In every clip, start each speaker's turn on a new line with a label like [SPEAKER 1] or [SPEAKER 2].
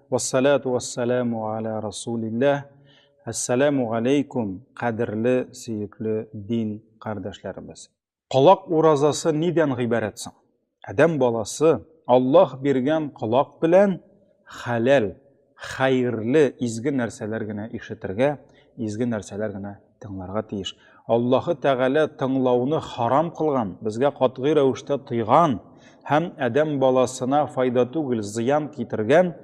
[SPEAKER 1] Вассалату вассаламу аля расулиллах. Ассаламу алейкум, қадірлі, сүйіклі дин қардашларымыз. Құлақ уразасы неден ғибарат соң? Адам баласы Аллах берген құлақ білән халал, хайырлы, изгі нәрселер генә ишетергә, изгі нәрселер генә тыңларга тиеш. Аллаһы Тәгалә тыңлауны харам кылган, безгә катгый рәвештә тыйган һәм адам баласына файда түгел, зыян китергән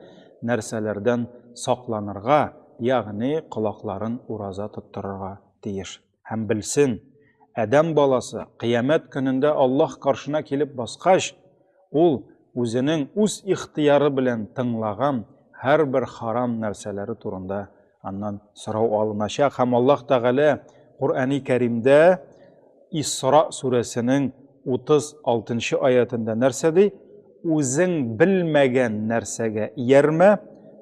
[SPEAKER 1] нәрсәләрдән сакланырга, ягъни колакларын ураза тоттырырга тиеш. Һәм белсен, адам баласы кыямәт көнендә Аллаһ каршына килеп баскач, ул үзенең үз ихтыяры белән тыңлаган һәрбер харам нәрсәләре турында аннан сорау алыначак. Һәм Аллаһ Тәгалә Кур'ан-ы Кәримдә Исра сүрәсенең 36-нчы аятында нәрсә ди? Үзең белмәгән нәрсәгә иярмә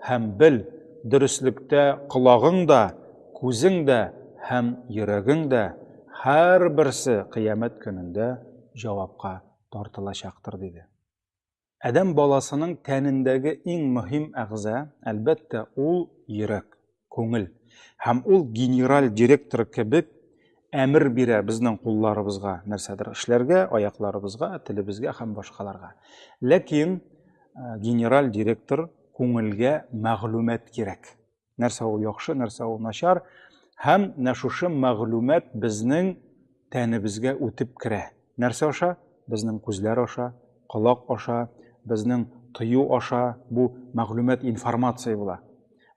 [SPEAKER 1] һәм бел, дөреслектә колагың да, күзең дә һәм йөрәгең дә һәрберсе кыямәт көнендә җавапка тартылачактыр диде. Адам баласының тәнендәге иң мөһим әгъза, әлбәттә, ул йөрәк, күңел. Һәм ул генераль директор кебек әмер бирә безнең кулларыбызга нәрсәдер эшләргә, аякларыбызга, телебезгә һәм башкаларга. Ләкин генераль директор күңелгә мәгълүмат кирәк. Нәрсә ул яхшы, нәрсә ул начар, һәм шушы мәгълүмат безнең тәнебезгә үтеп керә. Нәрсә аша? Безнең күзләр аша, колак аша, безнең тыю аша бу мәгълүмат, информация була.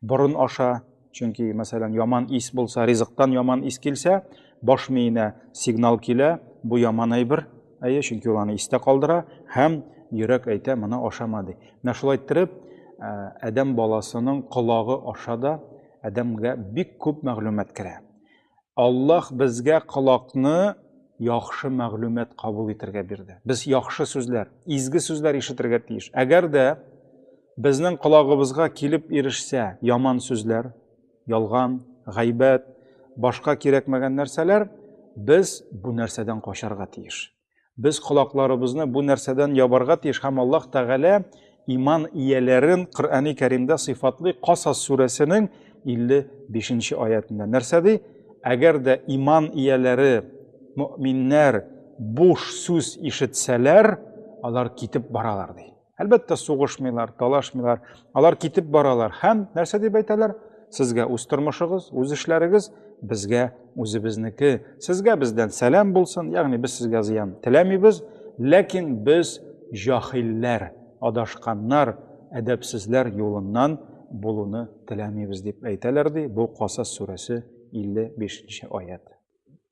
[SPEAKER 1] Борын аша, чөнки мәсәлән яман ис булса, ризыктан яман ис килсә, баш миенә сигнал килә, бу яман әйбер, чөнки ул аны истә калдыра, һәм йөрәк әйтә, моны ашама ди. Шулай итеп, адам баласының колагы аша да адамга бик күп мәгълүмат керә. Аллаһ безгә колакны яхшы мәгълүмат кабул итәргә бирде. Без яхшы сүзләр, изге сүзләр ишетергә тиеш. Әгәр дә безнең колагыбызга килеп ирешсә яман сүзләр, ялган, гайбәт, башка кирәкмәгән нәрсәләр, без бу нәрсәдән качарга тиеш. Без колакларыбызны бу нәрсәдән ябарга тиеш. Һәм Аллаһ Тәгалә иман ияләрен Кур'ан-ы Кәримдә сыйфатлый Касас сүрәсенең 55-нче аятында. Нәрсә ди? Әгәр дә иман ияләре, мөэминнәр буш сүз ишетсәләр, алар китеп баралар ди. Әлбәттә, сугышмыйлар, талашмыйлар, алар китеп баралар. Һәм нәрсә дип әйтәләр? Сезгә үз тормышыгыз, үз эшләрегез, безгә үзебезнеке. Сезгә бездән сәлам булсын, ягъни без сезгә зыян теләмибез, ләкин без җаһилләр, адашканнар, әдәпсезләр юлыннан булуны теләмибез дип әйтәләр ди. Бу Касас сүрәсе 55-нче аят.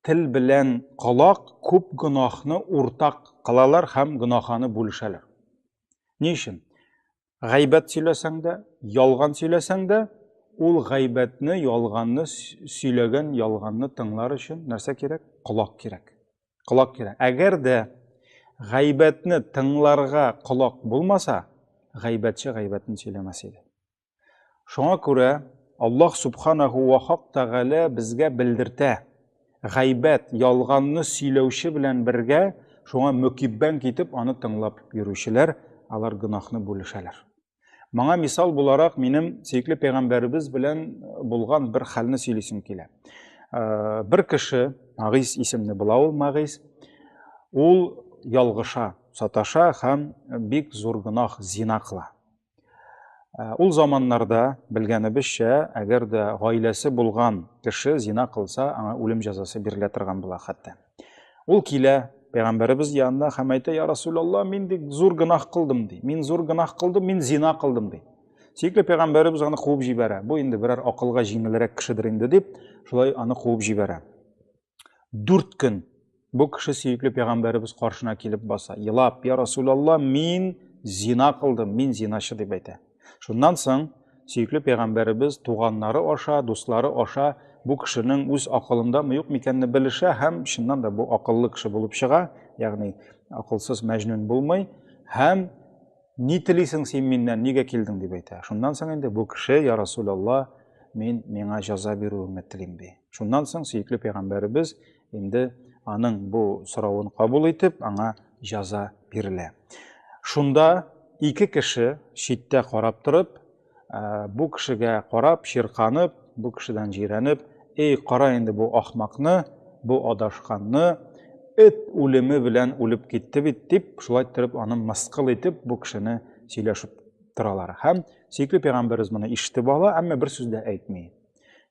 [SPEAKER 1] Тел белән колак күп гынахны уртак кылалар һәм гынаханы бүлешәләр. Ни өчен? Гайбәт сөйләсәң дә, ялган сөйләсәң дә, ул гайбәтне, ялганны сөйләгән, ялганны тыңлар өчен нәрсә кирәк? Колак кирәк. Колак кирәк. Әгәр дә гайбәтне тыңларга колак булмаса, гайбәтче гайбәтне сөйләмәс иде. Шуңа күрә Аллаһ Субханаһу ва Тәгалә безгә белдертә. Гайбәт, ялганны сөйләүче белән бергә, шуңа мөкиббән китеп, аны тыңлап йөрүчеләр, алар гынахны бүлешәләр. Маңа мисал буларак минем сөйкле пәйгамбәребез белән булган бер хәлне сөйлисем килә. Бер кеше, Магис исемле була ул, Магис, ул ялгыша, саташа һәм бик зур гынах, зина кыла. Ул заманнарда, белгәнебезчә, әгәр дә гаиләсе булган кеше зина кылса, аңа үлем җәзасы бирелә торган була хәтта. Ул килә Пәйгамбәребез янына һәм әйтә: "Я Расулаллах, мин зур гынах кылдым" ди. "Мин зур гынах кылдым, мин зина кылдым" ди. Сөйкле Пәйгамбәребез аны куып җибәрә. Бу инде берәр акылга җиңелрәк кешедер инде дип, шулай аны куып җибәрә. 4 көн бу кеше сөйкле Пәйгамбәребез каршына килеп баса, елап: "Я Расулаллах, мин зина кылдым, мин зиначы" дип әйтә. Шуннан соң сөйкле Пәйгамбәребез туганнары аша, дуслары аша бу кешенең үз акылындамы юк микәнне белешә һәм чыннан да бу акыллы кеше булып чыга, ягъни акылсыз мәҗнүн булмый, һәм "Ни телисең син миннән, нигә килдең" дип әйтә. Шуннан соң инде бу кеше: "Я Расулаллах, миңа җәза бирүеңне телим" ди. Шуннан соң сөйкле Пәйгамбәребез инде аның бу соравын кабул итеп, аңа җәза бирелә. Шунда ике кеше читтә карап торып, бу кешегә карап, ширканып, бу кешедән җирәнеп, ей, кара инде бу ахмакны, бу адашканны, эт үлеме белән үлеп китте бит дип, шулай итеп аны мыскыл итеп бу кешене сөйләшеп торалар. Һәм сөйкле пәйгамбәрбез моны ишетеп ала, әмма бер сүз дә әйтми.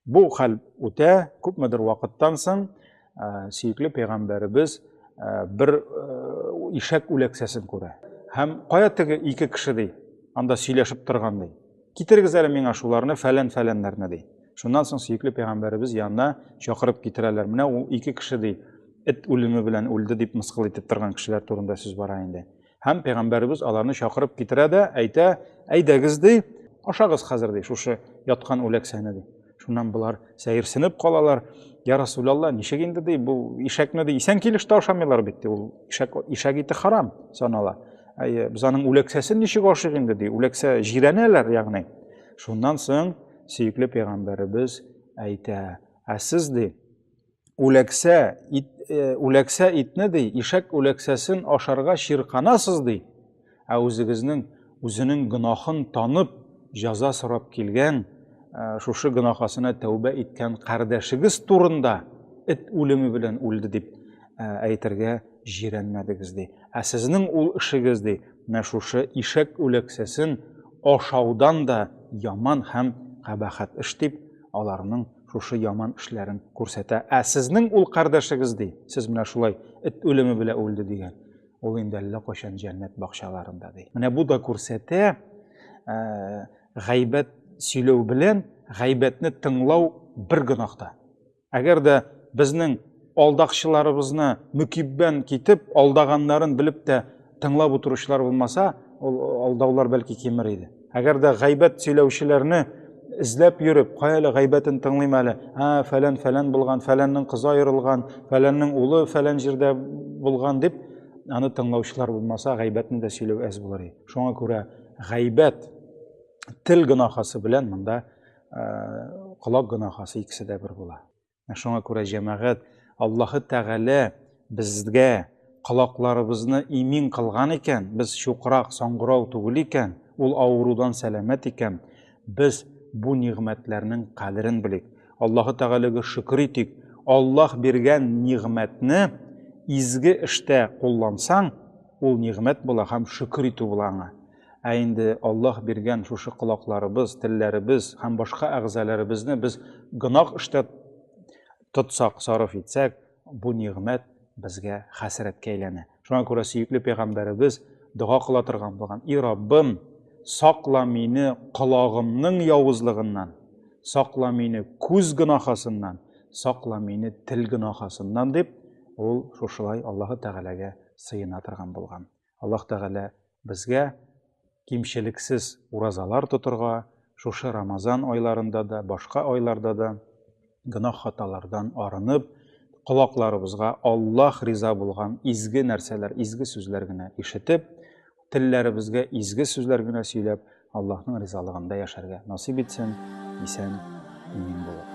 [SPEAKER 1] Бу хәл үтә, күпмедер вакыттан соң сөйкле пәйгамбәрбез бер ишәк үләксәсен күрә. Һәм кая теге ике кеше ди, анда сөйләшеп торган ди. Китерегез әле миңа шуларны, фәлән-фәләннәрне ди. Шуннан соң сөйкле пәйгамбәрбез янына чакырып китерәләр. Менә ул ике кеше ди, эт үлеме белән үлде дип мыскыл итеп торган кешеләр турында сүз бара инде. Һәм пәйгамбәрбез аларны чакырып китерә дә, әйтә, әйдәгез ди, ашагыз хәзер ди, шушы яткан үләксәне ди. Шуннан булар сәерсенеп калалар. Я Расулалла, ничек инде ди, бу ишәкне ди, исән килеште ашамыйлар бит ди, ул ишәк ите харам санала. Без аның үләксәсен ничек ашыйк инде ди, үләксә җирәнәләр, ягъни. Шуннан соң сөйкле пәйгамбәрбез әйтә, сез ди, үләксә итне ди, ишәк үләксәсен ашарга ширканасыз ди. Үзенең гынахын танып, җәза сорап килгән, шушы гынахасына тәүбә иткән кардәшегез турында эт үлеме белән үлде дип әйтергә җирәнмәдегез ди. Сезнең ул эшегез ди, менә шушы ишәк үләксәсен ашаудан да яман һәм кабахәт эш дип, аларның шушы яман эшләрен күрсәтә. Сезнең ул кардәшегез ди, сез менә шулай эт үлеме белән үлде дигән. Ул инде әллә кайчан җәннәт бакчаларында ди. Менә бу да күрсәтә, гайбәт сөйләү белән гайбәтне тыңлау бер гынахта. Әгәр дә безнең алдакчыларыбызны мөкиббән китеп, алдаганнарын белеп тә тыңлап утыручылар булмаса, ул алдаулар бәлки кимер иде. Әгәр дә гайбәт сөйләүчеләрне эзләп йөреп, кая гайбәтен тыңлыйм әле, фәлән булган, фәләннең кызы аерылган, фәләннең улы фәлән җирдә булган дип, аны тыңлаучылар булмаса, гайбәтне дә сөйләү әз булыр иде. Шуңа күрә гайбәт тел гынахасы белән монда колак гынахасы икесе дә бер була. Шуңа күрә җәмәгать, Аллаһы Тәгалә безгә колакларыбызны имин кылган икән, без шукрак, саңгырау түгел икән, ул авырудан сәламәт икән, без бу ниғмәтләрнең кадерен белик. Аллаһы Тәгаләгә шөкр итик. Аллаһ биргән ниғмәтне изге эштә куллансаң, ул ниғмәт була һәм шөкр итү була аңа. Инде Аллаһ биргән шушы колакларыбыз, телләребез һәм башка әгъзаларыбызны без гынах эштә тотсак, сарыф итсәк, бу ниғмәт безгә хәсрәткә әйләнә. Шуңа күрә сөйкле пәйгамбәрбез дуга кыла торган булган: "И Раббым, сакла мине колагымның явызлыгыннан, сакла мине күз гынахасыннан, сакла мине тел гынахасыннан" дип, ул шушылай Аллаһы Тәгаләгә сыена торган булган. Аллаһ Тәгалә безгә кимчелексез уразалар тотырга, шушы Рамазан айларында да, башка айларда да гынах хаталардан арынып, колакларыбызга Аллаһ риза булган изге нәрсәләр, изге сүзләр генә ишетеп, телләребезгә изге сүзләр генә сөйләп, Аллаһның ризалыгында яшәргә насыйп итсен, исән, имин булып.